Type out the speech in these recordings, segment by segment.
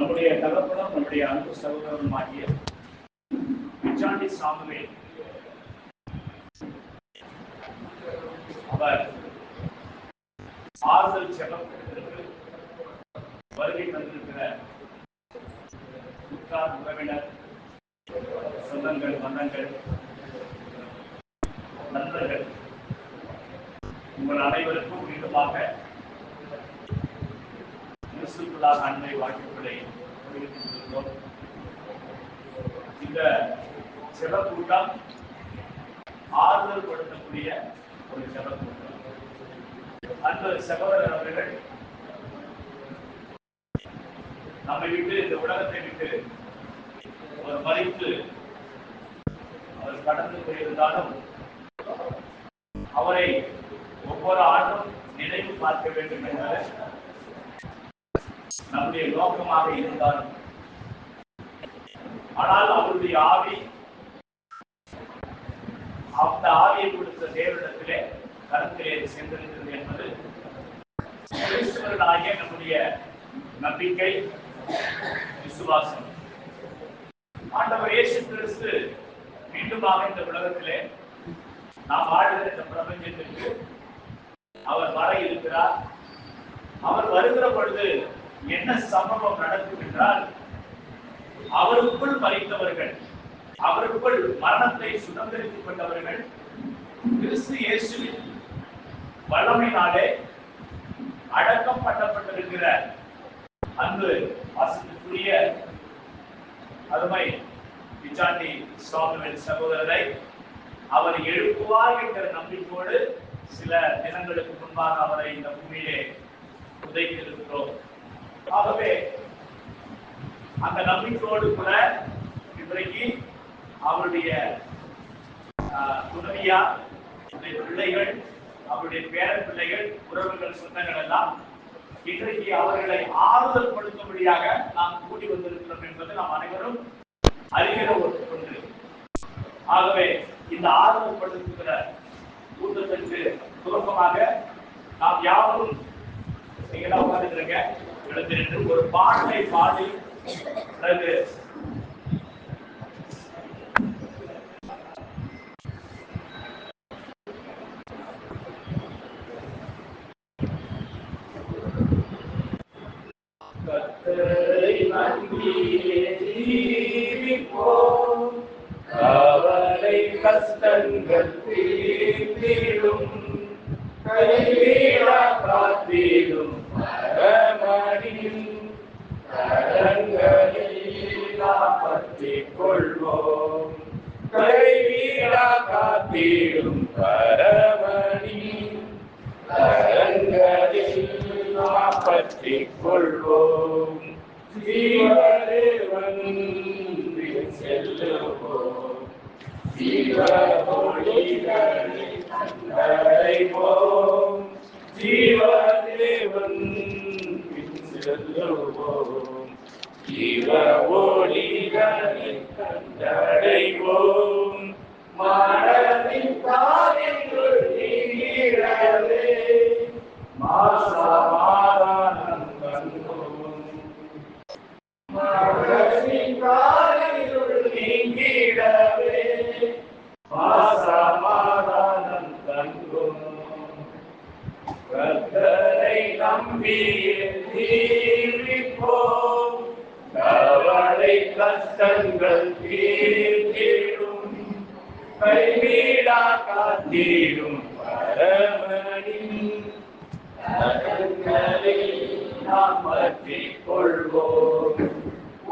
நம்முடைய தகப்பனும் நம்முடைய அன்பு சகோதரரும் ஆகிய பிச்சாண்டி சாமுவேல் அவர் ஆறுதல் செபத்திற்கு வருகை தந்திருக்கிற உற்றார் உறவினர், சொந்தங்கள், பந்தங்கள், நண்பர்கள் உங்கள் அனைவருக்கும் மீண்டுமாக கிறிஸ்துவுக்குள்ளான அன்பை வாழ்த்துக்களை தெரிவித்துக் கொள்கிறோம். இந்த செப கூட்டம் ஆறுதல் படுத்தக்கூடிய ஒரு செப கூட்டம். அன்பு சகோதரர் அவர்கள் நம்மை விட்டு, இந்த உலகத்தை விட்டு அவர் மறித்து அவர் கடந்து போயிருந்தாலும் அவரை ஒவ்வொரு ஆண்டும் நினைவு பார்க்க வேண்டும் என்பது நம்முடைய நோக்கமாக இருந்தாலும், ஆனால் அவருடைய ஆவி, அந்த ஆவியை கொடுத்த தேவனிடத்திலே கருத்திலே சென்றிருக்கிறது என்பது கிறிஸ்தவர்களாகிய நம்முடைய நம்பிக்கை, விசுவாசம். ஆண்டவர் இயேசு கிறிஸ்து மீண்டுமாக இந்த உலகத்திலே நாம் வாழ்கிற இந்த பிரபஞ்சத்திற்கு அவர் வர இருக்கிறார். அவர் வருகிற பொழுது என்ன சம்பவம் நடக்கும் என்றால், அவருக்குள் மரித்தவர்கள், அவருக்குள் மரணத்தை சுதந்திரித்துக் கொண்டவர்கள் கிறிஸ்து இயேசுவின் வல்லமையினாலே அடக்கம் பண்ணப்பட்டிருக்கிற அன்பு வாசத்துக்குரிய அருமை பிச்சாண்டி சாமுவேல் சகோதரரை அவர் எழுப்புவார் என்கிற நம்பிக்கையோடு சில தினங்களுக்கு முன்பாக அவரை இந்த பூமியிலே புதைத்திருக்கிறோம். ஆகவே அந்த நம்பிக்கையோடு கூட இன்றைக்கு அவருடைய துணைவியா, பிள்ளைகள், அவருடைய பேர பிள்ளைகள், உறவுகள், சொந்தங்கள் எல்லாம் இன்றைக்கு அவர்களை ஆறுதல் படுத்தும்படியாக நாம் கூடி வந்திருக்கிறோம் என்பது நாம் அனைவரும் அறிகிற ஒன்று. ஆகவே இந்த ஆறுதல் படுத்துகிற கூட்டத்திற்கு துவக்கமாக நாம் யாரும் நீங்களாம் உட்கார்ந்துருங்க, எழுந்திருந்து ஒரு பாடலை பாடி பிறகு கர்த்தரை நம்பியே ஜீவிப்போம், கவலை கஷ்டங்கள் தீர்ந்திடும், கைவிடா காத்திடும் பரமனின் கரங்களில் நாம் பற்றிக் கொள்வோம். கைவிடா காத்திடும் பரமனின் கரங்களில் நாம் பற்றிக் கொள்வோம். ஜீவதேவன் செல்லுவோம், ஜீவ ஒளிகளை அடைவோம். ஜீவதேவன் செல்லுவோம், ஜீவ ஒளிகளை கண்டடைவோம். மனதின் காரியங்கள் நீங்கிறதே, சமாதானம் கண்டோம். மனதின் காரியங்கள் நீங்கிடவே சமாதானம் கண்டோம். கர்த்தரை நம்பியே ஜீவிப்போம், கவலை கஷ்டங்கள் தீர்த்திடும், கைவிடா காத்திடும் பரமனின் கரங்களை நாம் பற்றிக் கொள்வோம்.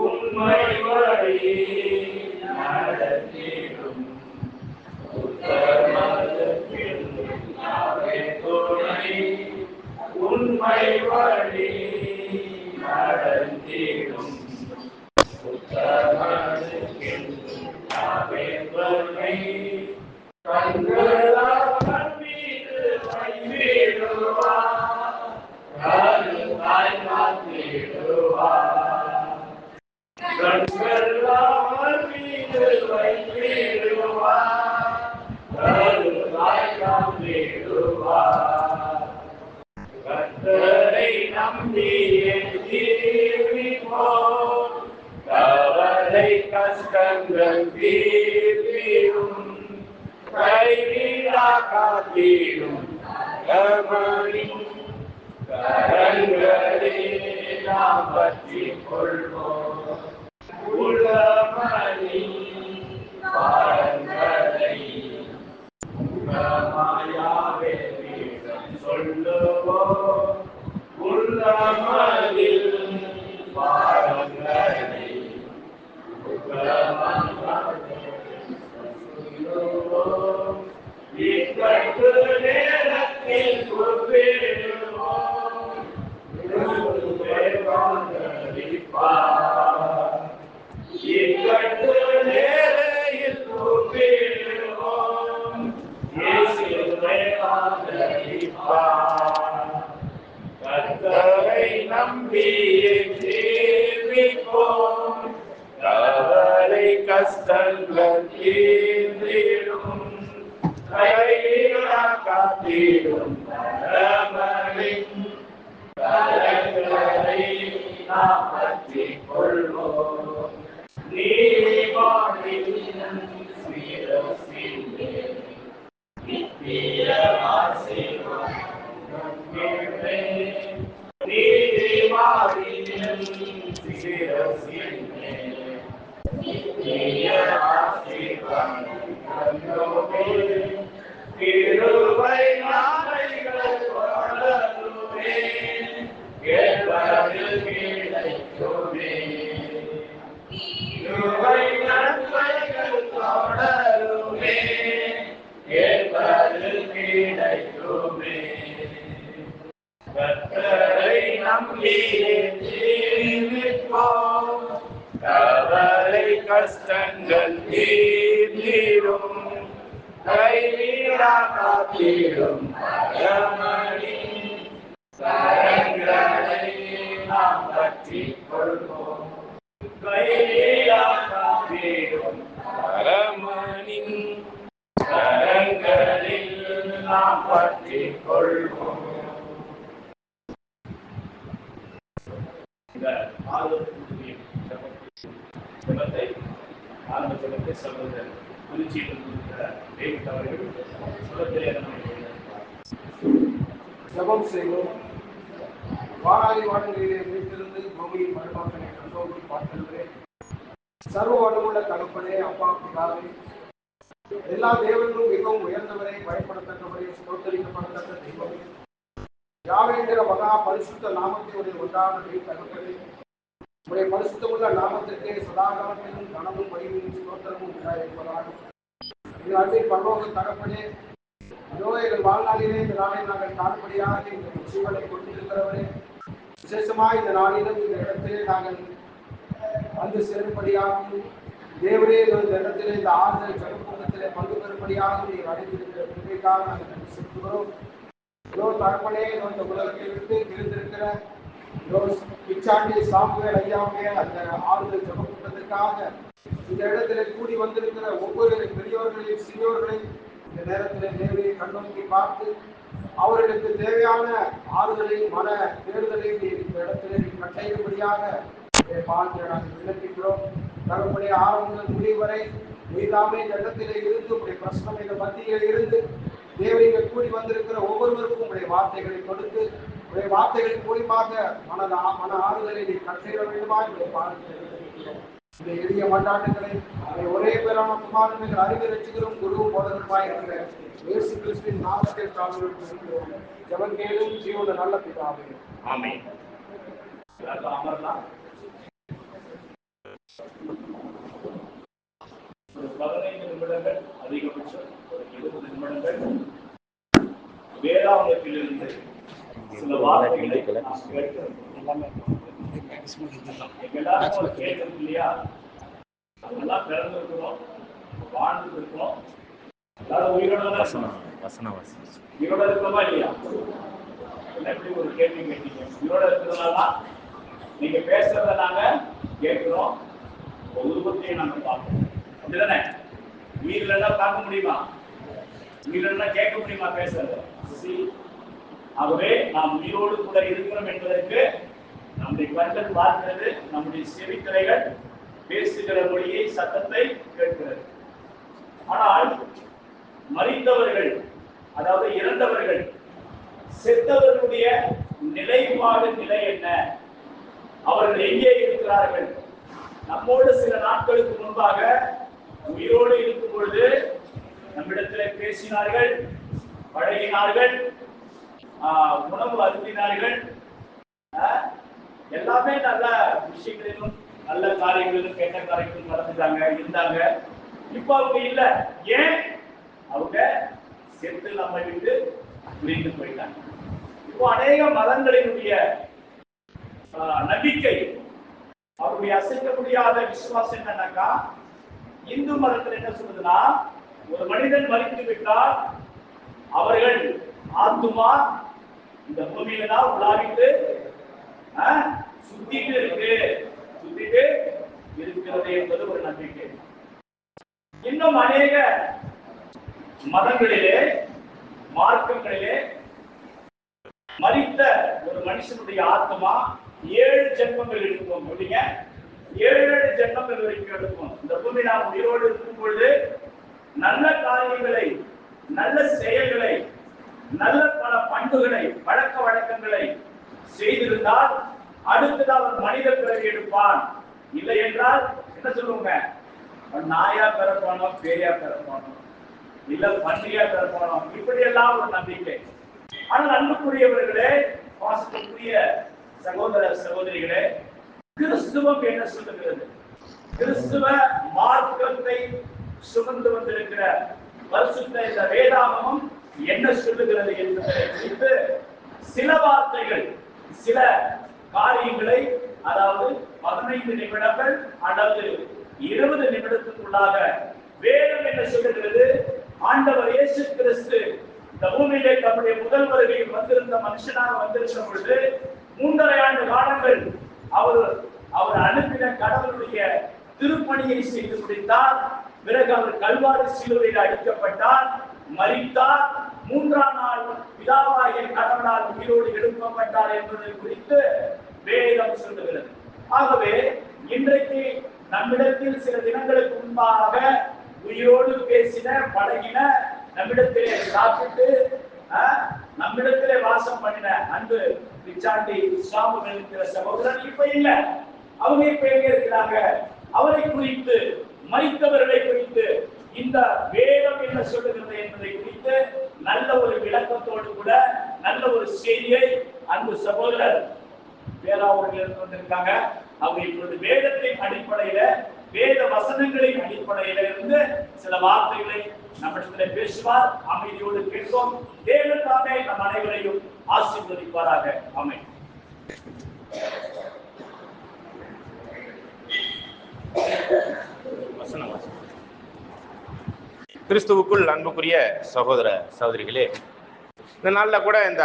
உண்மை வழி நடத்திடும் துணை, உண்மை வழி நடத்திடும் துணை. கண்களால் மீது வைத்திடுவார், கருத்தாய் காத்திடுவார். கண்களால் மீது வைத்திடுவார், கருத்தாய் காத்திடுவார். கர்த்தரை நம்பியே ஜீவிப்போம், கஷ்டங்கள் தீரும் கைவிடா காத்தீரும் ரமணின் கரங்களே நாம் பற்றிக் கொள்வோம் உள்ளமணி பாடங்களை மாயாவே சொல்லுவோம் உள்ளமதில் பாடங்களை சொல்லுவோம் இக்கட்டு நேரத்தில் கூப்பிடுவோம் இக்கட்டு நேரையில் கூப்பிடுவோம் கர்த்தரை நம்பி ஜீவிப்போம் கவலை கஷ்டங்கள் தீர்ந்திடும் கைவிடா காத்திடும் ரமணின் கரங்களை நாம் பற்றிக் கொள்வோம் நீதிமானின் சிரசின் மேல் நித்திய ஆசீர்வாதம் நீதிமானின் சிரசின் மேல் நித்திய ஆசீர்வாதம் கிருபை நாளைகள் வளருமே கேட்பதில் கிடைக்குமே கிருபை நன்மைகள் தொடருமே கேட்பதில் கிடைக்குமே கர்த்தரை நம்பி ஜீவிப்போம் கவலை கஷ்டங்கள் தீர்ந்திடும் கைவிடா காத்திடும் ரமணின் கரங்களை நாம் பற்றிக் கொள்வோம் கைவிடா காத்திடும் ரமணின் கரங்களில் நாம் பற்றிக் கொள்வோம். இந்த ஆரம்ப ஜெபத்தை சகோதரர் குறிச்சியில் இருக்கிற டேவிட் அவர்கள் சுலத்திலே ஜெபம் செய்வோம். வாராதி வானங்களிலே வீட்டிலிருந்து பூமியின் மறுபாட்டனை கண்டோக்கி பார்க்கிறேன். சர்வ வளமுள்ள தகப்பனே, அப்பா பிதாவே, எல்லா தேவர்களும் மிகவும் உயர்ந்தவரை, பயன்படத்தக்கவரை, ஸ்தோத்தரிக்கப்படத்தக்க தெய்வமே, யாவே என்கிற மகா பரிசுத்த நாமத்தை உடைய ஒன்றான தகப்பனே, உடைய பரிசுத்தமுள்ள நாமத்திற்கே சதாகாலத்திலும் கனமும் மகிமையும் ஸ்தோத்திரமும் உண்டாயிருப்பதாக. எங்கள் அன்பின் பரலோக தகப்பனே, இதோ எங்கள் வாழ்நாளிலே இந்த நாளை நாங்கள் காணும்படியாக எங்கள் ஜீவனை கொண்டிருக்கிறவரே, விசேஷமாக இந்த நாளிலும் இந்த இடத்திலே நாங்கள் வந்து சேரும்படியாகவும் தேவரே இந்த இடத்திலே இந்த ஆறுதல் ஜனக்கூட்டத்திலே பங்கு பெறும்படியாகவும் நீங்கள் அழைத்திருக்கிற பிள்ளைக்காக நாங்கள் செலுத்துகிறோம். இதோ தகப்பனே, இந்த உலகத்தை விட்டு பிரிந்திருக்கிற பிச்சாண்டி சாமுவேல் ஐயாவுடைய அந்த ஆறுதல் ஜனக்கூட்டத்திற்காக இந்த இடத்திலே கூடி வந்திருக்கிற ஒவ்வொரு பெரியோர்களையும் சிறியோர்களையும் இந்த நேரத்திலே தேவையை கண்ணோக்கி பார்த்து அவர்களுக்கு தேவையான ஆறுதலையும் மன தேர்தலையும் இந்த இடத்திலே கட்டையிடும்படியாக பார்த்து நாங்கள் விண்ணப்பிக்கிறோம். தகப்பனே, ஆரம்பங்கள் முடிவு வரை நீதாமே இந்த இடத்திலே இருந்து உங்களுடைய பிரச்சனைகள் மத்தியில் இருந்து தேவையை கூடி வந்திருக்கிற ஒவ்வொருவருக்கும் உங்களுடைய வார்த்தைகளை கொடுத்து உங்களுடைய வார்த்தைகளின் மூலியமாக மன ஆறுதலை நீ கட்டையிட வேண்டுமா என்னுடைய பாடத்தை விண்ணப்பிக்கிறோம். இந்த எளிய மண்டாட்டுகளை ஒரே பேரான குமாரன் அறிவு ரசிகரும் குருவும் போதகருமாய் இருக்கிற இயேசு கிறிஸ்துவின் நாமத்தை தாழ்வுகிறோம். ஜெபம் கேளும் ஜீவன நல்ல பிதாவே, ஆமென். அமரலாம். ஒரு 15 நிமிடங்கள், அதிகபட்சம் ஒரு 20 நிமிடங்கள் வேதாகமத்திலிருந்து சில வார்த்தைகளை எல்லாரும் கேட்கறது இல்லையா? அதெல்லாம் பிறந்து இருக்கணும், வாழ்ந்து இருக்கணும், எல்லாரும் உயிரோட இருக்கணுமா இல்லையா? எப்படி ஒரு கேள்வி கேட்டீங்க? உயிரோட இருக்கிறதுனால நீங்க பேசுறத நாங்க கேட்கிறோம், உருவத்தையே நாங்க பார்ப்போம். அப்படிதானே? உயிரில பார்க்க முடியுமா? உயிரில கேட்க முடியுமா பேசுறத? ஆகவே நாம் உயிரோடு கூட இருக்கிறோம் என்பதற்கு நம்முடைய கண்கள் பார்க்கிறது, நம்முடைய செவித்திரைகள் பேசுகிற மொழியை சத்தத்தை கேட்கிறது. ஆனால் மரித்தவர்கள், அதாவது இறந்தவர்கள், செத்தவர்களுடைய நிலைப்பாடு நிலை என்ன? அவர்கள் எங்கே இருக்கிறார்கள்? நம்மோடு சில நாட்களுக்கு முன்பாக உயிரோடு இருக்கும் பொழுது நம்மிடத்தில் பேசினார்கள், பழகினார்கள், உணவு அருந்தினார்கள், எல்லாமே நல்ல விஷயங்களிலும் நல்ல காரியங்களிலும் கெட்ட காரியங்களும் நடந்துட்டாங்க, இருந்தாங்க. இப்ப அவங்க இல்ல. ஏன்? அவங்க செத்து நம்ம விட்டு பிரிந்து போயிட்டாங்க. இப்போ அநேக மதங்களினுடைய நம்பிக்கை, அவருடைய அசைக்க முடியாத விசுவாசம் என்னன்னாக்கா, இந்து மதத்தில் என்ன சொல்றதுன்னா, ஒரு மனிதன் மரித்து விட்டால் அவர்கள் ஆத்துமா இந்த பூமியில தான் உலாவிட்டு சுத்திட்டு இருக்கிறது என்பது ஒரு நம்பிக்கை. இன்னும் அநேக மதங்களிலே, மார்க்கங்களிலே மரித்த ஒரு மனுஷனுடைய ஆத்மா 7 ஜென்மங்கள் இருக்கும். அப்படிங்க 7 ஜென்மங்கள் வரைக்கும் எடுக்கும். இந்த பூமி நாம் உயிரோடு இருக்கும் பொழுது நல்ல காரியங்களை, நல்ல செயல்களை, நல்ல பல பண்புகளை, பழக்க வழக்கங்களை செய்திருந்தால் அடுத்தது அவன் மனித பிறவி எடுப்பான். இல்லை என்றால் என்ன சொல்லுவாங்க? நாயா பிறப்பானோ, பேயா பிறப்பானோ, இல்ல பன்னியா பிறப்பானோ, இப்படி எல்லாம் ஒரு நம்பிக்கை. ஆனால் அன்புக்குரியவர்களே, பாசத்துக்குரிய சகோதர சகோதரிகளே, கிறிஸ்துவம் என்ன சொல்லுகிறது? கிறிஸ்துவ மார்க்கத்தை சுமந்து வந்திருக்கிற பரிசுத்த இந்த வேதாகமம் என்ன சொல்லுகிறது என்பதை குறித்து சில வார்த்தைகள், சில காரியங்களை, அதாவது 15 நிமிடங்கள் அல்லது 20 நிமிடத்துக்குள்ளாக வேதம் என்ன சொல்லுகிறது? ஆண்டவர் இயேசு கிறிஸ்து இந்த பூமியிலே தம்முடைய முதல் வருகையில் வந்திருந்த மனுஷனாக வந்திருந்த பொழுது 3.5 ஆண்டு காலங்கள் அவர் அனுப்பின கடவுளுடைய திருப்பணியை செய்து முடித்தார். பிறகு அவர் கல்வாரி சிலுவையில் அடிக்கப்பட்டார், மரித்தார், 3ஆம் நாள் பிதாவாகிய கடவுளால் உயிரோடு எழுப்பப்பட்டார் என்பதை குறித்து வேதம் சொல்லுகிறது. ஆகவே இன்றைக்கு நம்மிடத்தில் சில தினங்களுக்கு முன்பாக உயிரோடு பேசின, பழகின, நம்மிடத்திலே சாப்பிட்டு நம்மிடத்திலே வாசம் பண்ணின அன்பு பிச்சாண்டி சாமுவேல் என்கிற சகோதரன் இப்ப இல்ல. அவங்க இப்ப எங்க இருக்கிறாங்க? அவரை குறித்து, மரித்தவர்களை குறித்து இந்த வேதம் என்ன சொல்லுகிறது என்பதை குறித்து நல்ல ஒரு விளக்கத்தோடு கூட நல்ல ஒரு செய்தியை அன்பு சகோதரர் வேதாவர்கள் இருந்து வந்திருக்காங்க. அவங்க இப்பொழுது வேதத்தின் அடிப்படையில, வேத வசனங்களின் அடிப்படையில இருந்து சில வார்த்தைகளை நம்மிடத்தில் பேசுவார். அமைதியோடு கேட்போம். தேவன் தாமே நம் அனைவரையும் ஆசீர்வதிப்பாராக. ஆமென். கிறிஸ்துவுக்குள் அன்புக்குரிய சகோதர சகோதரிகளே, இந்த நாளில் கூட இந்த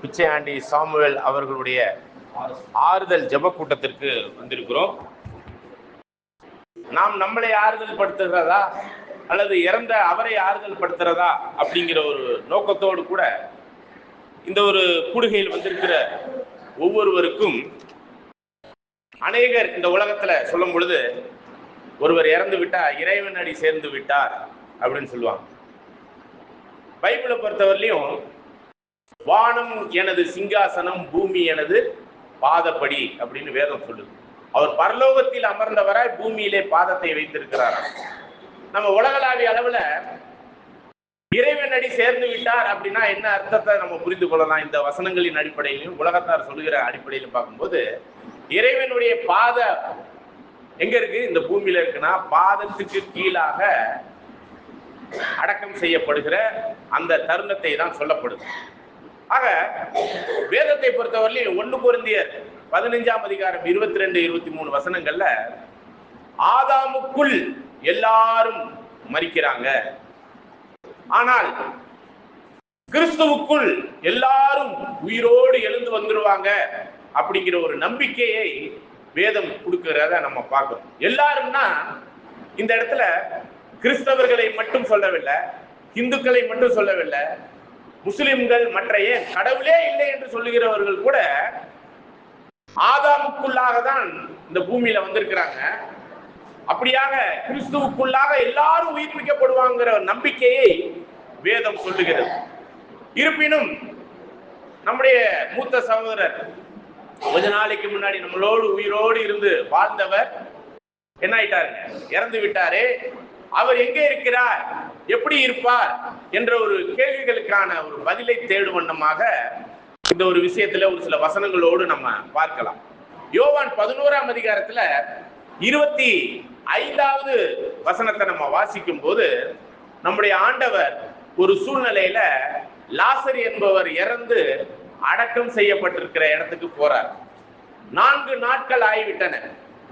பிச்சையாண்டி சாமுவேல் அவர்களுடைய ஆறுதல் ஜெப கூட்டத்திற்கு வந்திருக்கிறோம். நாம் நம்மளை ஆறுதல் படுத்துகிறதா அல்லது இறந்த அவரை ஆறுதல் படுத்துறதா அப்படிங்கிற ஒரு நோக்கத்தோடு கூட இந்த ஒரு கூடுகையில் வந்திருக்கிற ஒவ்வொருவருக்கும் அநேகர் இந்த உலகத்துல சொல்லும் பொழுது, ஒருவர் இறந்து விட்டா இறைவன் அடி சேர்ந்து விட்டார் அப்படின்னு சொல்லுவாங்க. பைபிளை பொறுத்தவரையிலையும் வானம் எனது சிங்காசனம், பூமி எனது பாதப்படி அப்படின்னு வேதம் சொல்லுது. அவர் பரலோகத்தில் அமர்ந்தவராய் பூமியிலே பாதத்தை வைத்திருக்கிறார். நம்ம உலகளாவிய அளவுல இறைவன் அடி சேர்ந்து விட்டார் அப்படின்னா என்ன அர்த்தத்தை நம்ம புரிந்து கொள்ளலாம். இந்த வசனங்களின் அடிப்படையிலும் உலகத்தார் சொல்லுகிற அடிப்படையிலும் பார்க்கும்போது, இறைவனுடைய பாத எங்க இருக்கு? இந்த பூமியில இருக்குன்னா பாதத்துக்கு கீழாக அடக்கம் செய்யப்படுகிற அந்த தருணத்தை தான் சொல்லப்படுது. ஆக வேதத்தை பொறுத்தவரையிலும் 1 கொரிந்தியர் 15ஆம் அதிகாரம் 22, 23 வசனங்கள்ல ஆதாமுக்குள் எல்லாரும் மரிக்கிறாங்க, ஆனால் கிறிஸ்துவுக்குள் எல்லாரும் உயிரோடு எழுந்து வந்துருவாங்க அப்படிங்கிற ஒரு நம்பிக்கையை வேதம் கொடுக்கிறத நம்ம பார்க்கிறோம். எல்லாரும்னா இந்த இடத்துல கிறிஸ்தவர்களை மட்டும் சொல்லவில்லை, இந்துக்களை மட்டும் சொல்லவில்லை, முஸ்லிம்கள், மற்ற ஏன் கடவுளே இல்லை என்று சொல்லுகிறவர்கள் கூட ஆதாமுக்குள்ளாக தான் இந்த பூமியில வந்திருக்கிறாங்க. அப்படியாக கிறிஸ்துவுக்குள்ளாக எல்லாரும் உயிர்ப்பிக்கப்படுவாங்கிற நம்பிக்கையை வேதம் சொல்லுகிறது. இருப்பினும் நம்முடைய மூத்த சகோதரர் கொஞ்ச நாளைக்கு முன்னாடி நம்மளோடு உயிரோடு இருந்து வாழ்ந்தவர் என்ன ஆயிட்டாருங்க, இறந்து விட்டாரே. அவர் எங்கே இருக்கிறார், எப்படி இருப்பார் என்ற ஒரு கேள்விகளுக்கான ஒரு பதிலை தேடும் வண்ணமாக இந்த ஒரு விஷயத்துல ஒரு சில வசனங்களோடு நம்ம பார்க்கலாம். யோவான் 11ஆம் அதிகாரத்துல 25வது வசனத்தை நம்ம வாசிக்கும் போது நம்முடைய ஆண்டவர் ஒரு சூழ்நிலையில லாசர் என்பவர் இறந்து அடக்கம் செய்யப்பட்டிருக்கிற இடத்துக்கு போறார். 4 நாட்கள் ஆகிவிட்டன.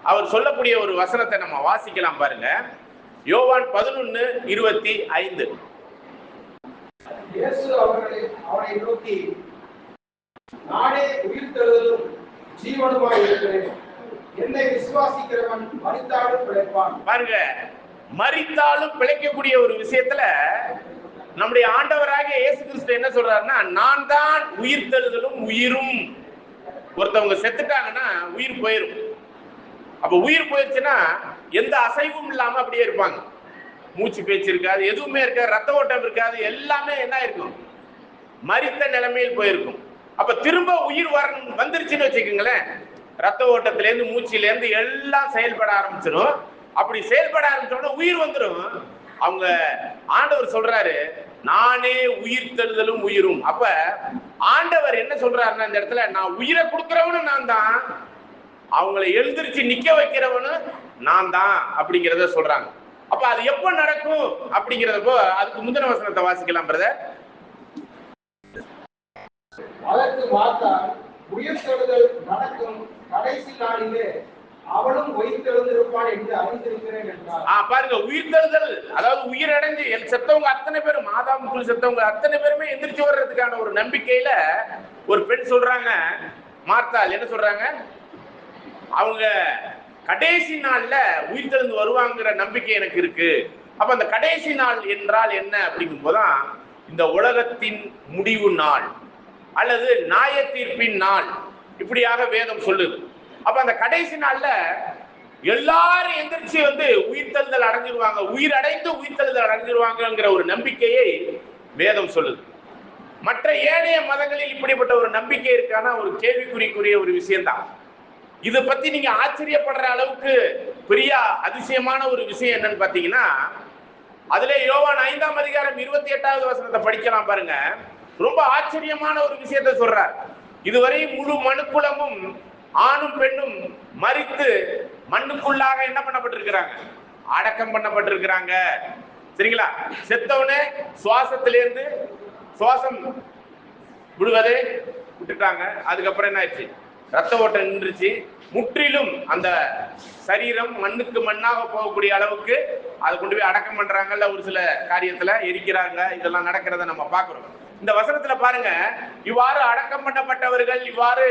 அவர் சொல்லக்கூடிய ஒரு வசனத்தை நம்ம வாசிக்கலாம் பாருங்க. யோவான் 11:25. இயேசு அவரை நோக்கி, நானே உயிர்த்தெழுதலும் ஜீவனுமாய் இருக்கிறேன். என்னை விசுவாசிக்கிறவன் மரித்தாலும் பிழைப்பான். பாருங்க, மரித்தாலும் பிழைக்கக்கூடிய ஒரு விஷயத்துல நம்முடைய ஆண்டவராகிய இயேசு கிறிஸ்து என்ன சொல்றாருன்னா, நான் தான் உயிர்த்தெழுதலும் உயிரும். ஒருத்தவங்க செத்துட்டாங்கன்னா உயிர் போயிரும். அப்ப உயிர் போயிருச்சுன்னா எந்த அசைவும் இல்லாம அப்படியே இருப்பாங்க. மூச்சு பேச்சு இருக்காது, எதுவுமே இருக்காது, ரத்த ஓட்டம் இருக்காது, எல்லாமே என்ன இருக்கும், மரித்த நிலைமையில் போயிருக்கும். அப்ப திரும்ப உயிர் வந்துருச்சுன்னு வச்சுக்கோங்களேன், ரத்த ஓட்டத்திலேருந்து மூச்சிலேருந்து எல்லாம் செயல்பட ஆரம்பிச்சிடும். அப்படி செயல்பட ஆரம்பிச்சோம்னா உயிர் வந்துடும். அவங்க ஆண்டவர் சொல்றாரு, நானே உயிர்த்தெழுதலும் உயிரும். அப்ப ஆண்டவர் என்ன சொல்றாருன்னா இந்த இடத்துல, நான் உயிரை கொடுக்கிறவனும் நான் தான், அவங்களை எழுந்திருச்சு நிக்க வைக்கிறவனும் நான் தான் அப்படிங்கிறத சொல்றாங்க. அப்ப அது எப்ப நடக்கும் அப்படிங்கிறதப்போ அதுக்கு முந்தின வசனத்தை வாசிக்கலாம் பிரதர். அதற்கு மார்த்தா, உயிர்த்தெழுதல் நடக்கும் கடைசி நாளிலே அவனும் உயிர்த்தெழுந்திருப்பான் என்று அறிந்திருக்கிறேன் என்றார். பாருங்க, உயிர்த்தெழுதல் அதாவது உயிரடைஞ்சு செத்தவங்க அத்தனை பேரும், ஆதாமுக்குள் செத்தவங்க அத்தனை பேருமே எந்திரிச்சு வர்றதுக்கான ஒரு நம்பிக்கையில ஒரு பெண் சொல்றாங்க. மார்த்தாள் என்ன சொல்றாங்க, அவங்க கடைசி நாள்ல உயிர்த்தெழுந்து வருவாங்கிற நம்பிக்கை எனக்கு இருக்கு. அப்ப அந்த கடைசி நாள் என்றால் என்ன அப்படிங்கும் போதுதான் இந்த உலகத்தின் முடிவு நாள் அல்லது நியாய தீர்ப்பின் நாள் இப்படியாக வேதம் சொல்லுது. அப்ப அந்த கடைசி நாள்ல எல்லாரும் எந்திரிச்சு உயிர்த்தெழுதல் அடைஞ்சிருவாங்க, உயிரடைந்து உயிர்த்தெழுதல் அடைஞ்சிருவாங்கிற ஒரு நம்பிக்கையை வேதம் சொல்லுது. மற்ற ஏனைய மதங்களில் இப்படிப்பட்ட ஒரு நம்பிக்கை இருக்கான ஒரு கேள்விக்குறிக்குரிய ஒரு விஷயம்தான். இதை பத்தி நீங்க ஆச்சரியப்படுற அளவுக்கு பெரிய அதிசயமான ஒரு விஷயம் என்னன்னு பாத்தீங்கன்னா, அதுல யோவான் 5ஆம் அதிகாரம் 28வது வசனத்தை படிக்கலாம் பாருங்க. ரொம்ப ஆச்சரியமான ஒரு விஷயத்தை சொல்றார். இதுவரை முழு மனுக்குலமும் ஆணும் பெண்ணும் மரித்து மண்ணுக்குள்ளாக என்ன பண்ணப்பட்டிருக்கிறாங்க, அடக்கம் பண்ணப்பட்டிருக்கிறாங்க. சரிங்களா? செத்தவனே சுவாசத்திலிருந்து சுவாசம் விடுவதை விட்டுட்டாங்க. அதுக்கப்புறம் என்ன ஆயிடுச்சு, ரத்த ஓட்டம் நின்றுச்சு. முற்றிலும் அந்த சரீரம் மண்ணுக்கு மண்ணாக போகக்கூடிய அளவுக்கு அதை கொண்டு போய் அடக்கம் பண்றாங்கல்ல, ஒரு சில காரியத்துல எரிக்கிறாங்க. இதெல்லாம் நடக்கிறத நம்ம பாக்குறோம். இந்த வசனத்துல பாருங்க, இவ்வாறு அடக்கம் பண்ணப்பட்டவர்கள், இவ்வாறு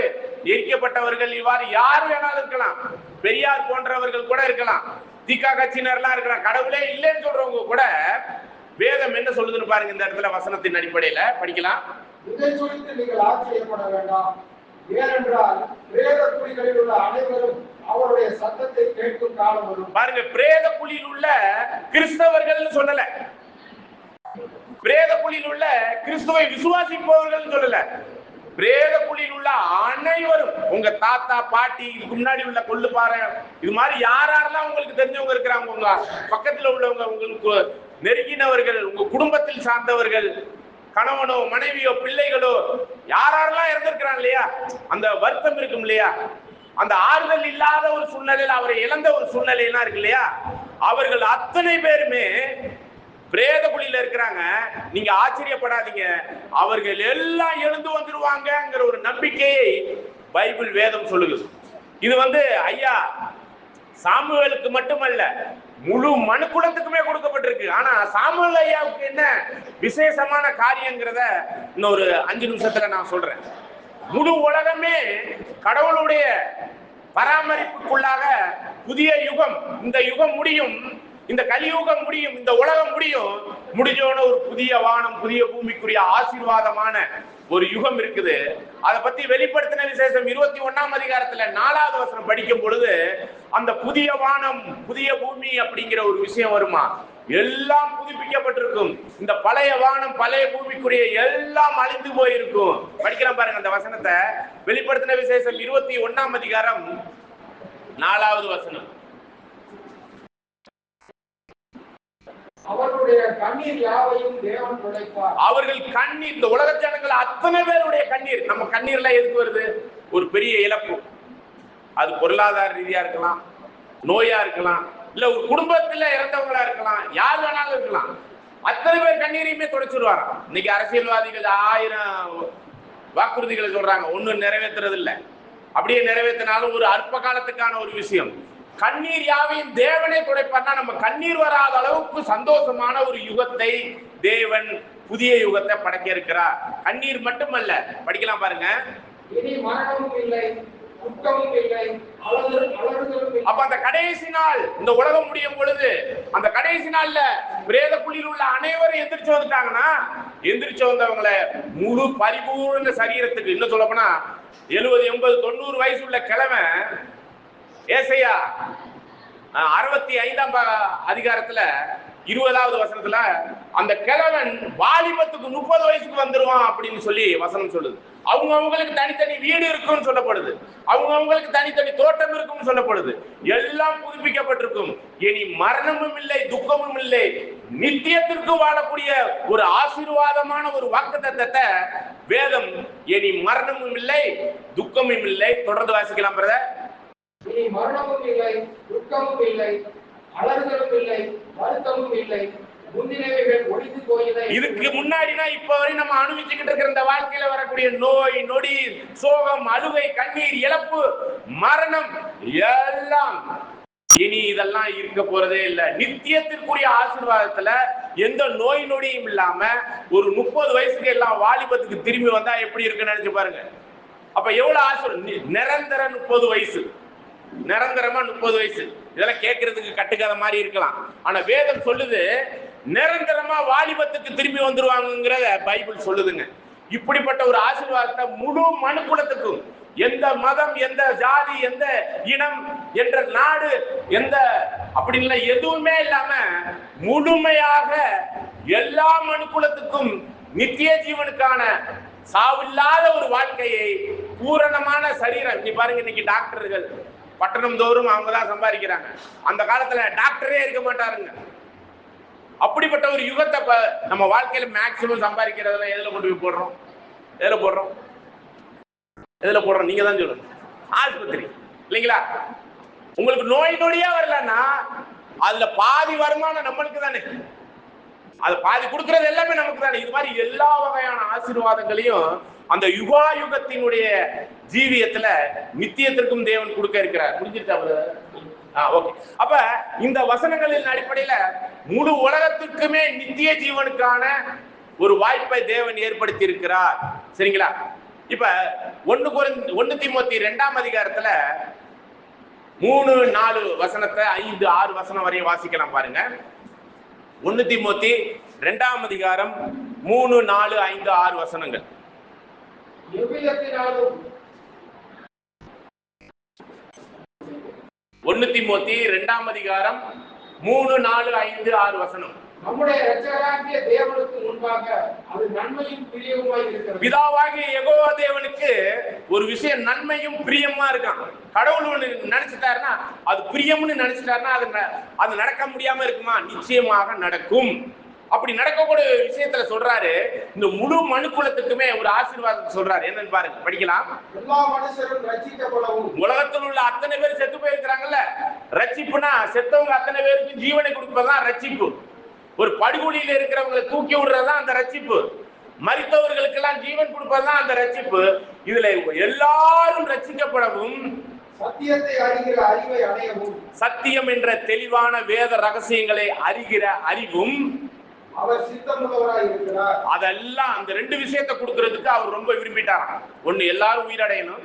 எரிக்கப்பட்டவர்கள், இவ்வாறு யார் வேணாலும் இருக்கலாம். பெரியார் போன்றவர்கள் கூட இருக்கலாம், திகா கட்சியினர்லாம் இருக்கலாம், கடவுளே இல்லைன்னு சொல்றவங்க கூட வேதம் என்ன சொல்லுதுன்னு பாருங்க. இந்த இடத்துல வசனத்தின் அடிப்படையில படிக்கலாம். இதை குறித்து நீங்கள் ஆச்சரியப்பட வேண்டாம், ஏனென்றால் பிரேத குழிகளில் உள்ள அனைவரும் அவருடைய சத்தத்தை கேட்கும் காலம் வரும். பாருங்க, பிரேத குழியில் உள்ள கிறிஸ்தவர்கள் சொல்லல, பிரேத குழியில் உள்ள கிறிஸ்துவை விசுவாசிப்பவர்கள் சொல்லல, பிரேத குழியில் உள்ள அனைவரும், உங்க தாத்தா பாட்டி, இதுக்கு முன்னாடி உள்ள கொள்ளுப்பாறை, இது மாதிரி யாரெல்லாம் உங்களுக்கு தெரிஞ்சவங்க இருக்கிறாங்க, உங்க பக்கத்துல உள்ளவங்க, உங்களுக்கு நெருங்கினவர்கள், உங்க குடும்பத்தில் சார்ந்தவர்கள், கணவனோ மனைவியோ பிள்ளைகளோ யாரெல்லாம் இறந்திருக்கிறாங்க இல்லையா, அந்த வருத்தம் இருக்கும் இல்லையா, அந்த ஆறுதல் இல்லாத ஒரு சூழ்நிலையில் அவரை இழந்த ஒரு சூழ்நிலையெல்லாம் இருக்கு இல்லையா, அவர்கள் அத்தனை பேருமே பிரேத குழியில இருக்கிறாங்க. நீங்க ஆச்சரியப்படாதீங்க, அவர்கள் எல்லாம் எழுந்து வந்துருவாங்கங்கிற ஒரு நம்பிக்கையை பைபிள் வேதம் சொல்லுது. இது ஐயா சாமுவேலுக்கு மட்டுமல்ல, முழு மனுக்குலத்துக்குமே கொடுக்கப்பட்டிருக்கு. ஆனா சாமுவேல் ஐயாவுக்கு என்ன விசேஷமான காரியங்கிறத இன்னொரு 5 நிமிஷத்துல நான் சொல்றேன். முழு உலகமே கடவுளுடைய பராமரிப்புக்குள்ளாக புதிய யுகம், இந்த யுகம் முடியும், இந்த கலியுகம் முடியும், இந்த உலகம் முடியும், முடிஞ்சோன ஒரு புதிய வானம் புதிய பூமிக்குரிய ஆசீர்வாதமான ஒரு யுகம் இருக்குது. அதை பத்தி வெளிப்படுத்தின விசேஷம் 21ஆம் அதிகாரத்துல 4வது வசனம் படிக்கும் பொழுது அந்த புதிய வானம் புதிய பூமி அப்படிங்கிற ஒரு விஷயம் வருமா. எல்லாம் புதுப்பிக்கப்பட்டிருக்கும். இந்த பழைய வானம் பழைய பூமிக்குரிய எல்லாம் அழிந்து போயிருக்கும். படிக்கலாம் பாருங்க அந்த வசனத்தை. வெளிப்படுத்தின விசேஷம் 21ஆம் அதிகாரம் 4வது வசனம். அவர்களுடைய கண்ணீர் யாவையும் தேவன் துடைப்பார். அவர்கள் கண்ணீர், இந்த உலக ஜனங்கள் அத்தனை பேருடைய கண்ணீர். நம்ம கண்ணீர்ல எதுக்கு வருது? ஒரு பெரிய இழப்பு. அது பொருளாதார ரீதியா இருக்கலாம், நோயா இருக்கலாம், இல்ல ஒரு குடும்பத்துல இறந்தவங்களா இருக்கலாம், யார் வேணாலும் இருக்கலாம். அத்தனை பேர் கண்ணீரையுமே துடைச்சிருவாராம். இன்னைக்கு அரசியல்வாதிகள் 1000 வாக்குறுதிகளை சொல்றாங்க, ஒன்னும் நிறைவேற்றுறது இல்லை. அப்படியே நிறைவேற்றினாலும் ஒரு அற்ப காலத்துக்கான ஒரு விஷயம். கண்ணீர் யாவையும் தேவனே துடைப்பார்னா நம்ம கண்ணீர் வராத அளவுக்கு சந்தோஷமான ஒரு யுகத்தை தேவன் புதிய யுகத்தை படைக்க இருக்கிறார். கண்ணீர் மட்டுமல்ல, படிக்கலாம் பாருங்க. இனி மரணமும் இல்லை, துக்கமும் இல்லை, அலறுதலும் இல்லை. அப்ப அந்த கடைசி நாள், இந்த உலகம் முடியும் பொழுது அந்த கடைசி நாள்ல பிரேத குழியில் உள்ள அனைவரும் எந்திரிச்சு வந்துட்டாங்கன்னா, எந்திரிச்சு வந்தவங்களை முழு பரிபூர்ண சரீரத்துக்கு, இன்னும் சொல்ல போனா 70, 80, 90 வயசு உள்ள கிழமை ஏசையா 65ஆம் அதிகாரத்துல 20வது வசனத்துல அந்த கிழவன் வாலிபத்துக்கு 30 வயசுக்கு வந்துருவான் அப்படின்னு சொல்லி வசனம் சொல்லுது. அவங்களுக்கு தனித்தனி வீடு இருக்குன்னு சொல்லப்படுது, அவங்களுக்கு தனித்தனி தோட்டம் இருக்குன்னு சொல்லப்படுது. எல்லாம் புதுப்பிக்கப்பட்டிருக்கும். இனி மரணமும் இல்லை, துக்கமும் இல்லை, நித்தியத்திற்கு வாழக்கூடிய ஒரு ஆசீர்வாதமான ஒரு வாக்குத்தத்தத்தை வேதம், இனி மரணமும் இல்லை துக்கமும் இல்லை. தொடர்ந்து வாசிக்கலாம் பிரதர். இனி மரணமும் இல்லை, துக்கமும் இல்லை, அலறுதலும் இல்லை, வருத்தமும் இல்லை, முந்தினவைகள் ஒழிந்து போயதை. இதுக்கு முன்னாடினா இப்ப வரை நம்ம அனுபவிச்சுக்கிட்டு இருக்கிற இந்த வாழ்க்கையில வரக்கூடிய நோய் நொடி, சோகம், அழுகை, கண்ணீர், இழப்பு, மரணம் எல்லாம் இனி இதெல்லாம் இருக்க போறதே இல்லை. நித்தியத்திற்குரிய ஆசீர்வாதத்துல எந்த நோய் நொடியும் இல்லாம ஒரு 30 வயசுக்கு எல்லாம் வாலிபத்துக்கு திரும்பி வந்தா எப்படி இருக்குன்னு நினைச்சு பாருங்க. அப்ப எவ்வளவு ஆசீர்வாதம். நிரந்தர 30 வயசு, நிரந்தரமா 30 வயசு. இதெல்லாம் கேட்கறதுக்கு கட்டுக்காத மாதிரி இருக்கலாம். ஆனா வேதம் சொல்லுது நிரந்தரமா வாலிபத்துக்கு திரும்பி வந்துருவாங்கிறத பைபிள் சொல்லுதுங்க. இப்படிப்பட்ட ஒரு ஆசீர்வாதத்தை முழு மனுக்குலத்துக்கும், எந்த மதம், எந்த ஜாதி, எந்த இனம், என்ற நாடு, எந்த அப்படின்னு எதுவுமே இல்லாம முழுமையாக எல்லா மனுக்குலத்துக்கும் நித்திய ஜீவனுக்கான சாவில்லாத ஒரு வாழ்க்கையை, பூரணமான சரீரம். நீ பாருங்க, இன்னைக்கு டாக்டர்கள் பட்டணம் தோறும் அவங்க தான் சம்பாதிக்கிறாங்க. அந்த காலத்துல டாக்டரே இருக்க மாட்டாருங்க. அப்படிப்பட்ட ஒரு யுகத்தை நம்ம வாழ்க்கையில மேக்சிமம் சம்பாதிக்கிறதுல எதுல கொண்டு போய் போடுறோம்? எதுல போடுறோம்? எதுல போடுறோம்? நீங்க தான் சொல்லணும். ஆஸ்பத்திரி இல்லைங்களா? உங்களுக்கு நோய் நொடியா வரலன்னா அதுல பாதி வருமானம் நம்மளுக்கு தானே. அது பாதி கொடுக்கறது எல்லாமே நமக்கு தானே. இது மாதிரி எல்லா வகையான ஆசீர்வாதங்களையும் அந்த யுகத்தினுடைய ஜீவியத்துல நித்தியத்திற்கும் தேவன் கொடுக்க இருக்கிறார். புரிஞ்சுட்டா? ஓகே. அப்ப இந்த வசனங்களின் அடிப்படையில முழு உலகத்திற்குமே நித்திய ஜீவனுக்கான ஒரு வாய்ப்பை தேவன் ஏற்படுத்தி இருக்கிறார். சரிங்களா? இப்ப 1 தீமோத்தி 2ஆம் அதிகாரத்துல 3, 4 வசனத்தை 5, 6 வசனம் வரையும் வாசிக்கலாம் பாருங்க. 1 தீமோத்தி 2ஆம் அதிகாரம் 3, 4, 5, 6 வசனங்கள். எவ்விதத்தினாலும் 1 தீமோத்தி 2ஆம் அதிகாரம் 3, 4, 5, 6 வசனம். நம்முடைய இரட்சகராகிய தேவனுக்கு முன்பாக அது நன்மையும் பிரியமுமாய் இருக்கிறது. பிதாவாகிய யெகோவா தேவனுக்கு ஒரு விஷயம் நன்மையும் பிரியமா இருக்கான். கடவுள் ஒண்ணு நினைச்சிட்டாருன்னா, அது பிரியம்னு நினைச்சிட்டாருன்னா அது நடக்க முடியாம இருக்குமா? நிச்சயமாக நடக்கும். அப்படி நடக்கக்கூடிய விஷயத்துல சொல்றாரு, இந்த முழு மனுக்குலத்துக்குமே ஒரு ஆசீர்வாதத்தை சொல்றாரு. என்னன்னு பாருங்க, படிக்கலாம். எல்லா மனுஷரும் ரட்சிக்கப்படவும். உலகத்தில் உள்ள அத்தனை பேர் செத்து போயிருக்கிறாங்கல்ல, ரட்சிப்புனா செத்தவங்க அத்தனை பேருக்கு ஜீவனை கொடுப்பதுதான் ரட்சிப்பு. ஒரு படுகொலியில இருக்கிறவங்களை தூக்கி விடுறதுதான் அந்த ரட்சிப்பு. மரித்தவர்களுக்கு எல்லாம் ஜீவன் கொடுப்பதுதான் அந்த ரட்சிப்பு. இதுல எல்லாரும் ரட்சிக்கப்படவும், சத்தியத்தை அறிகிற அறிவை அடையவும், சத்தியம் என்ற தெளிவான வேத ரகசியங்களை அறிகிற அறிவும் அவர் சித்தமுள்ளவராய் இருக்கிறார். அதெல்லாம் அந்த 2 விஷயத்தை கொடுக்கறதுக்கு அவர் ரொம்ப விரும்பிட்டார். ஒண்ணு, எல்லாரும் உயிரடையணும்.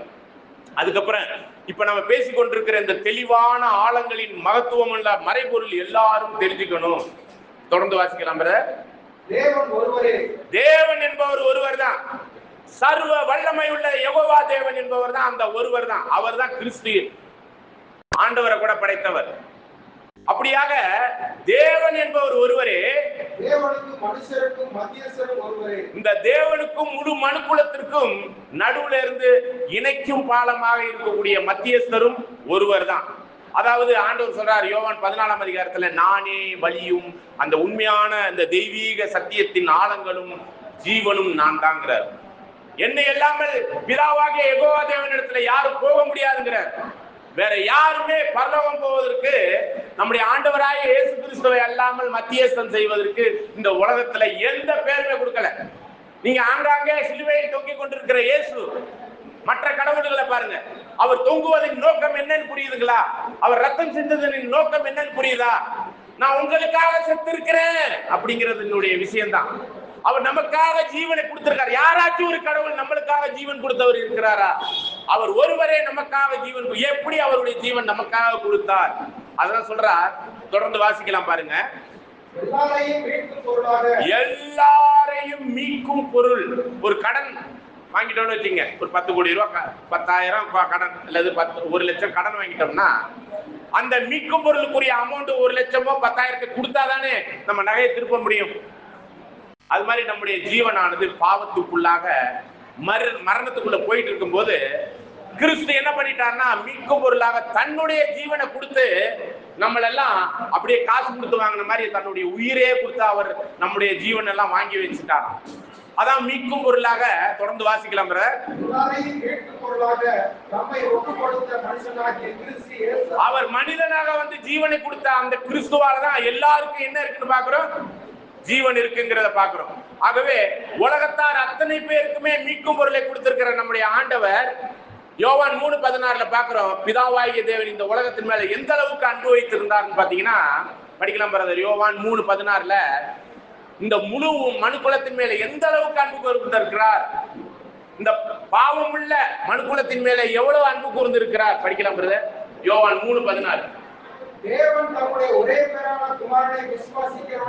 அதுக்கப்புறம் இப்ப நம்ம பேசிக் கொண்டிருக்கிற இந்த தெளிவான ஆழங்களின் மகத்துவம் உள்ள மறைபொருள் எல்லாரும் தெரிஞ்சுக்கணும். தொடர்ந்து வாசிக்கலாம். தேவன் ஒருவரே. தேவன் என்பவர் ஒருவர் தான். சர்வ வல்லமை உள்ள யெகோவா தேவன் என்பவர் தான் அந்த ஒருவர் தான். அவர் தான் கிறிஸ்து, ஆண்டவரை கூட படைத்தவர். அப்படியாக தேவன் என்பவர் ஒருவரே, தேவனுக்கும் மனுஷருக்கும் மத்தியஸ்தரும் ஒருவரே. இந்த தேவனுக்கும் முழு மனுக்குலத்திற்கும் நடுவுல இருந்து இணைக்கும் பாலமாக இருக்கக்கூடிய மத்தியஸ்தரும் ஒருவர் தான். அதாவது ஆண்டவர் சொல்றார் யோவான் 14ஆம் அதிகாரத்துல, நானே வழியும் அந்த உண்மையான அந்த தெய்வீக சத்தியத்தின் ஆழங்களும் ஜீவனும் நான் தாங்கிறார். என்னை இல்லாமல் பிதாவாகிய யெகோவா தேவனிடத்துல யாரும் போக முடியாதுங்கிறார். வேற யாருமே பரலோகம் போவதற்கு நம்முடைய ஆண்டவராகிய இயேசு கிறிஸ்துவை அல்லாமல் மத்தியஸ்தம் செய்வதற்கு இந்த உலகத்துல எந்த பேருமே கொடுக்கல. நீங்க ஆங்காங்கே சிலுவையில் தொங்கிக் கொண்டிருக்கிற இயேசு, மற்ற கடவுள்களை பாருங்க, அவர் தொங்குவதின் நோக்கம் என்னன்னு புரியுதுங்களா? அவர் ரத்தம் சிந்ததின் நோக்கம் என்னன்னு புரியுதா? நான் உங்களுக்காக செத்திருக்கிறேன் அப்படிங்கிறது என்னுடைய விஷயம்தான். அவர் நமக்காக ஜீவனை கொடுத்திருக்கார். யாராச்சும் ஒரு கடவுள் நம்மளுக்காக ஜீவன் கொடுத்தவர் இருக்கிறாரா? அவர் ஒருவரே நமக்காக ஜீவன். எப்படி அவருடைய ஜீவன் நமக்காக கொடுத்தார்? அதான் சொல்றார். தொடர்ந்து வாசிக்கலாம் பாருங்க. எல்லாரையும் மீட்கும் பொருள். ஒரு கடன் வாங்கிட்டோம்னு வச்சுங்க, ஒரு 10 கோடி ரூபாய் 10,000 கடன் அல்லது 1 லட்சம் கடன் வாங்கிட்டோம்னா, அந்த மீட்கும் பொருளுக்குரிய அமௌண்ட் 1 லட்சமோ 10,000 கொடுத்தாதானே நம்ம நகையை திருப்ப முடியும். அது மாதிரி நம்முடைய ஜீவனானது பாவத்துக்குள்ளாக மரணத்துக்குள்ள போயிட்டு இருக்கும் போது கிறிஸ்து என்ன பண்ணிட்டார்னா, மீட்கும் பொருளாக தன்னுடைய ஜீவனை கொடுத்து நம்மளெல்லாம் அப்படியே காசு கொடுத்து வாங்கின மாதிரி தன்னுடைய உயிரே கொடுத்து அவர் நம்முடைய ஜீவன் எல்லாம் வாங்கி வச்சுட்டார். அதான் மீட்கும் பொருளாக. தொடர்ந்து வாசிக்கலாம். அவர் மனிதனாக வந்து ஜீவனை கொடுத்த அந்த கிறிஸ்துவாலதான் எல்லாருக்கும் என்ன இருக்குன்னு பாக்குறோம், ஜீவன் இருக்குங்கிறத பாக்குறோம். ஆகவே உலகத்தார் அத்தனை பேருக்குமே மீட்கும் பொருளை கொடுத்திருக்கிற நம்முடைய ஆண்டவர் யோவான் 3:16 பாக்குறோம். பிதாவாகிய தேவன் இந்த உலகத்தின் மேல எந்த அளவுக்கு அன்பு வைத்திருந்தார்னு பாத்தீங்கன்னா, படிக்கலாம் பிரதர். யோவான் 3:16 இந்த முழு மனுக்குலத்தின் மேல எந்த அளவுக்கு அன்பு கூர்ந்திருக்கிறார், இந்த பாவம் உள்ள மனுக்குலத்தின் மேல எவ்வளவு அன்பு கூர்ந்திருக்கிறார். படிக்கலாம் பிரதர். யோவான் 3:16.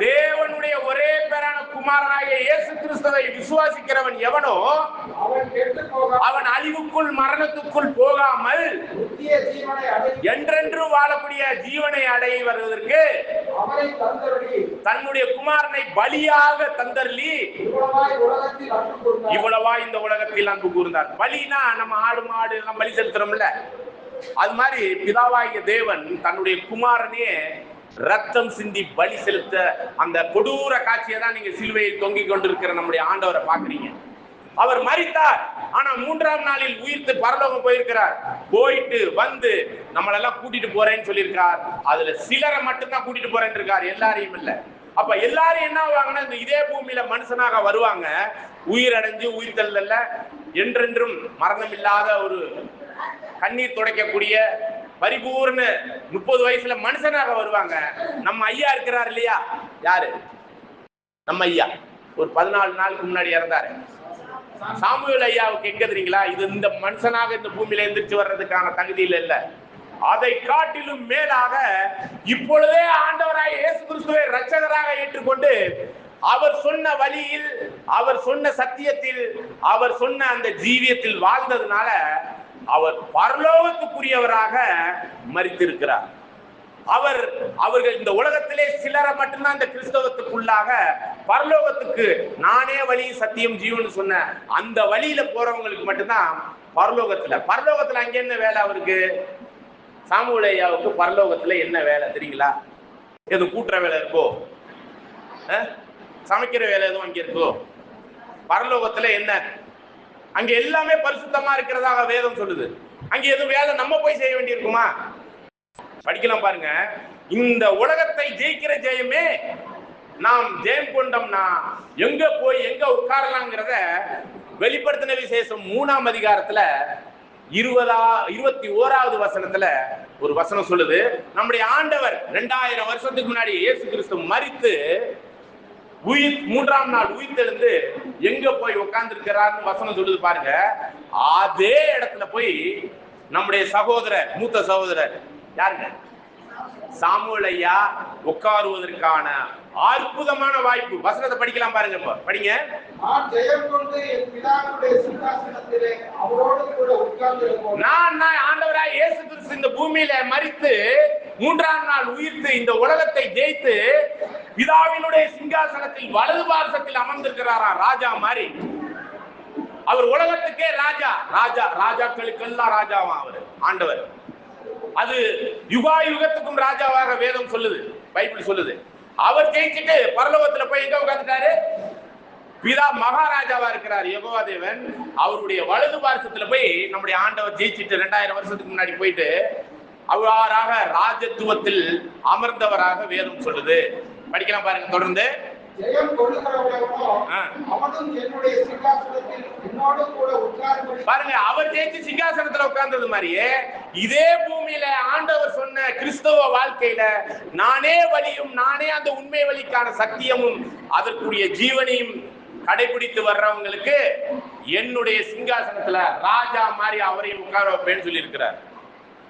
தேவனுடைய ஒரே பேரான குமாரனாகிய இயேசு கிறிஸ்துவை விசுவாசிக்கிறவன் எவனோ அவன் அழிவுக்குள் மரணத்துக்குள் போகாமல் என்றென்று வாழக்கூடிய ஜீவனை அடைவதற்கு தன்னுடைய குமாரனை பலியாக தந்தருளி இவ்வளவா இந்த உலகத்தில் அன்பு கூர்ந்தார். பலினா நம்ம ஆடு மாடு எல்லாம் பலி செலுத்துறோம்ல, அது மாதிரி பிதாவாகிய தேவன் தன்னுடைய குமாரனே ரத்தம் சிந்தி பலி செலுத்த அந்த கொடூர காட்சியை தான் நீங்க சிலுவையில் தொங்கிக் கொண்டிருக்கிற நம்முடைய ஆண்டவரை பாக்குறீங்க. அவர் மரித்தார், ஆனா 3ஆம் நாளில் உயிர்த்து பரலோகம் போயிருக்கிறார். போயிட்டு வந்து நம்மளெல்லாம் கூட்டிட்டு போறேன்னு சொல்லியிருக்கார். அதுல சிலரை மட்டும்தான் கூட்டிட்டு போறேன்னு இருக்கார், எல்லாரையும் இல்ல. அப்ப எல்லாரும் என்ன ஆவாங்கன்னா, இந்த இதே பூமியில மனுஷனாக வருவாங்க, உயிர் அடைஞ்சு உயிர் தள்ளல என்றென்றும் மரணம் இல்லாத ஒரு கண்ணீர் துடைக்கக்கூடிய பரிபூர்ண 30 வயசுல மனுஷனாக வருவாங்க. நம்ம ஐயா இருக்கிறார் இல்லையா, யாரு நம்ம ஐயா, ஒரு 14 நாளுக்கு முன்னாடி இறந்தாரு. சாமுவேல் ஐயாவுக்கு எங்க தெரியுங்களா, இது இந்த மனுஷனாக இந்த பூமியில எந்திரிச்சு வர்றதுக்கான தகுதியில் இல்ல, அதை காட்டிலும் மேலாக இப்பொழுதே ஆண்டவராய் இயேசு கிறிஸ்துவை இரட்சகராக ஏற்றுக்கொண்டு அவர் சொன்ன வழியில், அவர் சொன்ன சத்தியத்தில், அவர் சொன்ன அந்த ஜீவியத்தில் வாழ்ந்ததுனால அவர் பரலோகத்துக்குரியவராக மரித்திருக்கிறார். அவர்கள் இந்த உலகத்திலே சிலரை மட்டும்தான் இந்த கிறிஸ்தவத்துக்குள்ளாக பரலோகத்துக்கு நானே வழி சத்தியம் ஜீவன் சொன்ன அந்த வழியில போறவங்களுக்கு மட்டும்தான் பரலோகத்துல அங்க என்ன வேலை அவருக்கு? சாமுவேல் ஐயாவுக்கு பரலோகத்துல என்ன வேலை தெரியுங்களா? எதுவும் கூட்டுற வேலை இருக்கோ, சமைக்கிற வேலை எதுவும் அங்க இருக்கோ? பரலோகத்துல என்ன? அங்க எல்லாமே பரிசுத்தமா இருக்கிறதாக வேதம் சொல்லுது. அங்க எதுவும் வேலை நம்ம போய் செய்ய வேண்டி இருக்குமா? படிக்கலாம் பாருங்க. இந்த உலகத்தை ஜெயிக்கிற ஜெயமே நாம் ஜெயம் கொண்டோம்னா எங்க போய் எங்க உட்காரலாங்கிறத வெளிப்படுத்தின விசேஷம் 3ஆம் அதிகாரத்துல 21வது வசனத்துல ஒரு வசனம் சொல்லுது. நம்முடைய ஆண்டவர் 2000 வருஷத்துக்கு முன்னாடி இயேசு கிறிஸ்து மரித்து உயிர் 3ஆம் நாள் உயிர்த்தெழுந்து எங்க போய் உட்கார்ந்து இருக்கிறார்னு வசனம் சொல்லுது பாருங்க. அதே இடத்துல போய் நம்முடைய சகோதரர், மூத்த சகோதரர் யாருங்க, சாமுவேல் ஐயா உட்காருவதற்கான அற்புதமான வாய்ப்பு. வசனத்தை படிக்கலாம் பாருங்க, படிங்க. நான் ஜெயம் கொண்டு என் பிதாவுடைய சிங்காசனத்திலே அவரோடு கூட உட்கார்ந்திருப்பேன். நான் ஆண்டவராய் இயேசு கிறிஸ்து இந்த பூமியில மரித்து 3ஆம் நாள் உயிர்த்து இந்த உலகத்தை ஜெயித்து பிதாவினுடைய சிங்காசனத்தில் வலது பார்சத்தில் அமர்ந்திருக்கிறாராம், ராஜா மாதிரி. அவர் உலகத்துக்கே ராஜா, ராஜா ராஜாக்களுக்கெல்லாம் ராஜாவா அவர் ஆண்டவர். அது யுகா யுகத்துக்கும் ராஜாவாக வேதம் சொல்லுது, பைபிள் சொல்லுது. அவர் ஜெயிச்சுட்டு பரலோகத்துல போய் எங்க உட்கார்ந்துட்டாரு? பிதா மகாராஜாவா இருக்கிறார் யெகோவா தேவன். அவருடைய வலது பார்சத்துல போய் நம்முடைய ஆண்டவர் ஜெயிச்சுட்டு 2000 வருஷத்துக்கு முன்னாடி போயிட்டு அவராக ராஜத்துவத்தில் அமர்ந்தவராக வேதம் சொல்லுது. படிக்கலாம் பாருங்க தொடர்ந்து. ஜெயம் கொள்ளுகிறவனோ அவனும் என்னுடைய சிங்காசனத்தில் என்னோடு கூட உட்கார்ந்து. பாருங்க, அவர் ஜெயிச்சு சிங்காசனத்துல உட்கார்ந்தது மாதிரியே இதே பூமியில ஆண்டவர் சொன்ன கிறிஸ்தவ வாழ்க்கையில நானே வழியும் நானே அந்த உண்மை வழிக்கான சத்தியமும் அதற்குரிய ஜீவனையும் கடைபிடித்து வர்றவங்களுக்கு என்னுடைய சிங்காசனத்துல ராஜா மாதிரி அவரையும் உட்கார வைப்பேன்னு சொல்லி இருக்கிறார்.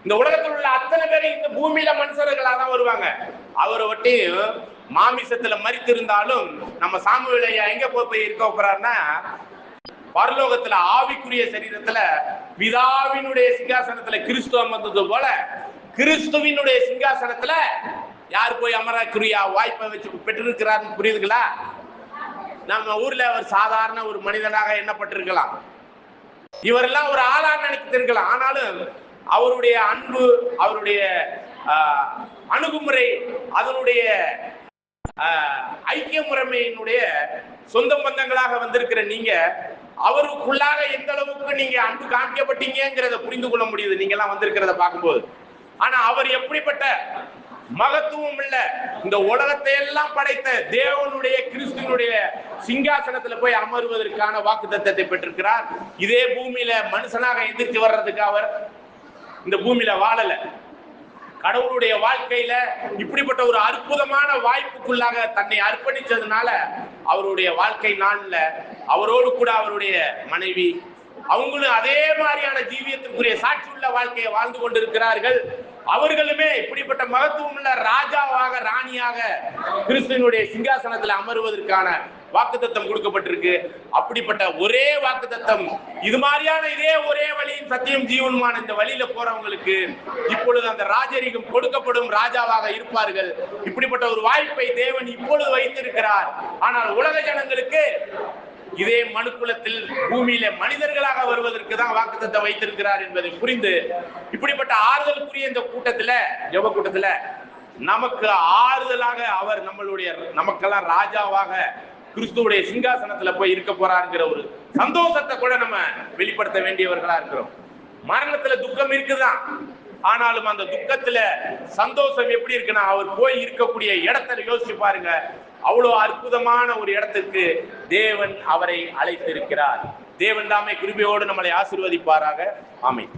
இந்த உலகத்தில் உள்ள அத்தனை பேரும் இந்த பூமியில மனுஷர்களா தான் வருவாங்க. அவரை ஒட்டி மாமிசத்துல மரித்திருந்தாலும் நம்ம சாமுவேல் ஐயா எங்க போய் இருக்க போறாருன்னா பரலோகத்துல ஆவிக்குரிய சரீரத்துல பிதாவினுடைய சிங்காசனத்துல கிறிஸ்து அமர்ந்தது போல கிறிஸ்துவினுடைய சிங்காசனத்துல யார் போய் அமரக்குரிய வாய்ப்பை வச்சு பெற்றிருக்கிறார். புரியுதுங்களா? நம்ம ஊர்ல ஒரு சாதாரண ஒரு மனிதனாக எண்ணப்பட்டிருக்கலாம், இவரெல்லாம் ஒரு ஆளா நினைத்திருக்கலாம். ஆனாலும் அவருடைய அன்பு, அவருடைய அணுகுமுறை, அதனுடைய ஐக்கிய முறைமையினுடைய சொந்த பந்தங்களாக வந்திருக்கிற நீங்க அவருக்குள்ளாக எந்த அளவுக்கு நீங்க அன்பு காமிக்கப்பட்டீங்கிறத புரிந்து கொள்ள முடியுது நீங்க எல்லாம் வந்திருக்கிறத பார்க்கும்போது. ஆனா அவர் எப்படிப்பட்ட மகத்துவம் இல்ல, இந்த உலகத்தை எல்லாம் படைத்த தேவனுடைய கிறிஸ்துவனுடைய சிங்காசனத்துல போய் அமர்வதற்கான வாக்குத்தத்தத்தை பெற்றிருக்கிறார். இதே பூமியில மனுஷனாக எதிர்த்து வர்றதுக்கு அவர் இந்த பூமியில வாழல. கடவுளுடைய வாழ்க்கையில இப்படிப்பட்ட ஒரு அற்புதமான வாய்ப்புக்குள்ளாக தன்னை அர்ப்பணிச்சதுனால அவருடைய வாழ்க்கை நாள்ல அவரோடு கூட அவருடைய மனைவி அவங்களும் அதே மாதிரியான ஜீவியத்திற்குரிய சாட்சியுள்ள வாழ்க்கையை வாழ்ந்து கொண்டிருக்கிறார்கள். அவர்களுமே இப்படிப்பட்ட மகத்துவம் உள்ள ராஜாவாக ராணியாக கிறிஸ்துவனுடைய சிங்காசனத்தில் அமருவதற்கான வாக்குத்தத்தம் கொடுக்கப்பட்டிருக்கு. அப்படிப்பட்ட ஒரே வாக்குத்தத்தம், இது மாதிரியான இதே ஒரே வழியின் சத்தியம் ஜீவனுமான இந்த வழியில போறவங்களுக்கு இப்பொழுது அந்த ராஜரீகம் கொடுக்கப்படும், ராஜாவாக இருப்பார்கள். இப்படிப்பட்ட ஒரு வாய்ப்பை தேவன் இப்பொழுது வைத்திருக்கிறார். ஆனால் உலக ஜனங்களுக்கு இதே மனுக்குலத்தில் பூமியில மனிதர்களாக வருவதற்கு தான் வாக்குத்தத்தம் வைத்திருக்கிறார் என்பதை புரிந்து இப்படிப்பட்ட ஆறுதலுக்குரிய இந்த கூட்டத்துல, ஜெப கூட்டத்துல நமக்கு ஆறுதலாக அவர் நமக்கெல்லாம் ராஜாவாக கிறிஸ்துவுடைய சிங்காசனத்துல போய் இருக்க போறாருங்கிற ஒரு சந்தோஷத்தை கூட நம்ம வெளிப்படுத்த வேண்டியவர்களா இருக்கிறோம். மரணத்துல துக்கம் இருக்குதான், ஆனாலும் அந்த துக்கத்துல சந்தோஷம் எப்படி இருக்குன்னா அவர் போய் இருக்கக்கூடிய இடத்தை யோசிச்சு பாருங்க. அவ்வளவு அற்புதமான ஒரு இடத்துக்கு தேவன் அவரை அழைத்திருக்கிறார். தேவன் தாமே கிருபையோடு நம்மளை ஆசீர்வதிப்பாராக. ஆமென்.